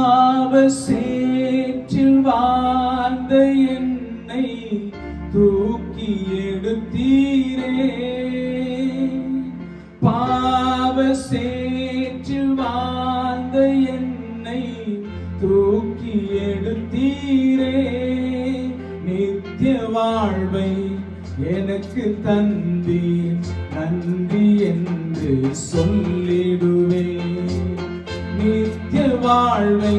பாவ சேற்றில் வாழ்ந்த என்னை தூக்கி எடுத்தீரே. பாவ சேற்றில் வாழ்ந்த என்னை தூக்கி எடுத்தீரே. நித்திய வாழ்வை எனக்கு தந்தீர், நன்றி என்று சொல்லிடுவேன். நித்திய வாழ்வை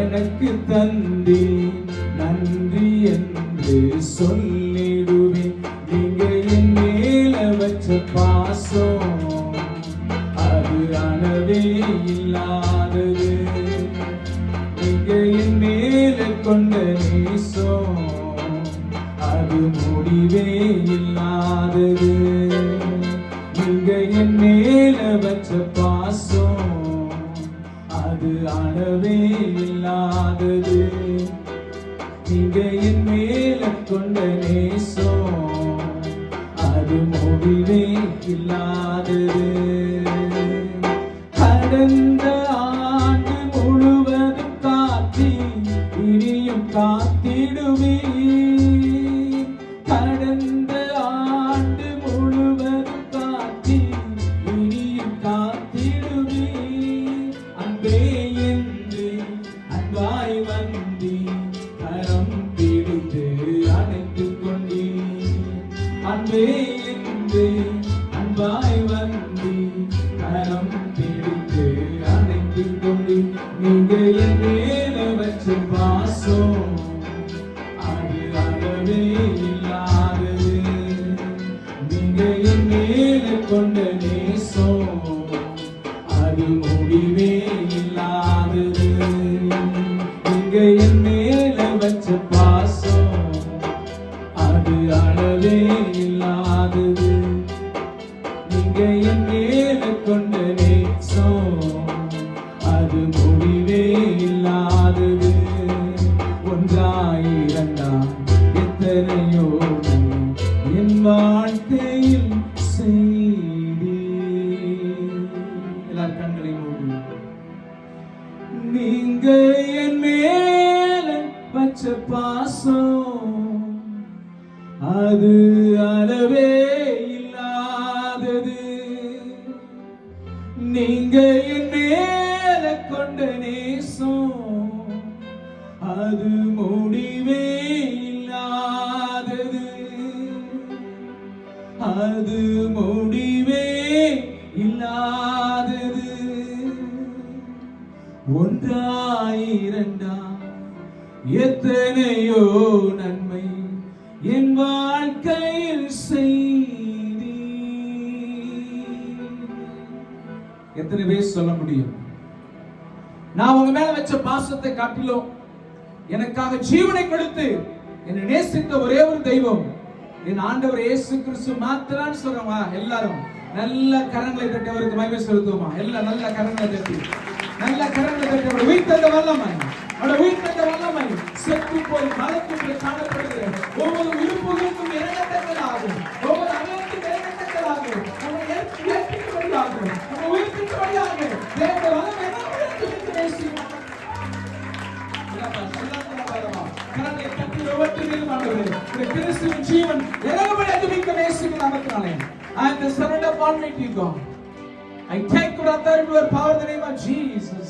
எனக்கு தந்தீர், நன்றி என்று சொல்லிடுவேன். நீங்க என் மேல வச்ச பாசம் அது அளவே இல்லாதது. நீங்க என் மேல கொண்ட நேசம் அது முடிவே இல்லாதது. நீங்க என் மேல வச்ச பாசம் அது அளவே இல்லாதது. நீங்க என் மேல கொண்ட நேசம் அது முடிவே இல்லாதது. கடந்த ஆண்டு முழுவதும் காத்தி இனியும் காத்திடுவே. கடந்த ஆண்டு முழுவதும் காத்தி இனியும் காத்திடுவே. அன்பே என்று அன்பாய் வந்தி கரம் பிடித்து அணைத்துக் கொண்டீ. அன்பே என்று அன்பாய் வந்தி கரம் பிடித்து அணைத்துக் கொண்டீ. நீங்க என் மேல வச்ச பாசம் அது அளவே இல்லாதது. நீங்க என் மேல கொண்ட நேசம் அது முடிவே இல்லாதது. நீங்க என் மேல வச்ச பாசம் அது அளவே இல்லாதது. நீங்க என் மேல கொண்ட நேசம் அது முடிவே இல்லாதது. ஒன்றாயிரண்டா எத்தனையோ என் வாழ்க்கையில் செய்தி. எல்லாரும் கண்களை மூடி. நீங்க என் மேல வச்ச பாசம் அது அளவே இல்லாதது. நீங்க என் மேல கொண்ட நேசம் அது முடிவே இல்லாதது. அது முடிவே இல்லாதது. ஒன்றாயிரண்டா எத்தனையோ நன்மை என் வாழ்க்கையில் செய்தி. எத்தனை பேர் சொல்ல முடியும்? நான் உங்க மேல வச்ச பாசத்தை காட்டிலும் எனக்காக ஜீவனை கொடுத்து என்னை நேசித்த ஒரே ஒரு தெய்வம் என் ஆண்டவர் இயேசு கிறிஸ்து மாத்திரான்னு சொல்றோமா? எல்லாரும் நல்ல கரங்களை தட்டி அவருக்கு மகிமை செலுத்துவோமா? எல்லாம் நல்ல கரங்களை தட்டி, நல்ல கரங்களை தட்டி. அவருடைய உயிர்த்தெழுந்த வல்லமை, அவருடைய உயிர்த்தெழுந்த வல்லமை செத்து போய் மலைக்கு காணப்படுகிற ஒவ்வொரு உறுப்புகளுக்கும் இறங்கத்தக்கதாகும், ஒவ்வொரு அவயத்துக்கும் இறங்கத்தக்கதாகும், நம்ம ஏற்பிக்கபடியாகும், நம்ம உயிர்ப்பிக்கபடியாக தேவனுடைய வல்லமை நம்முடைய நேசிக்கும். கரங்களை தட்டி ஒவ்வொருவரையும் ஆண்டவரே கிறிஸ்துவின் ஜீவன் இறங்கும்படி அதிகமாக நேசிக்கும் நாமத்தினாலே I surrender all to God. I take authority and power in the name of Jesus.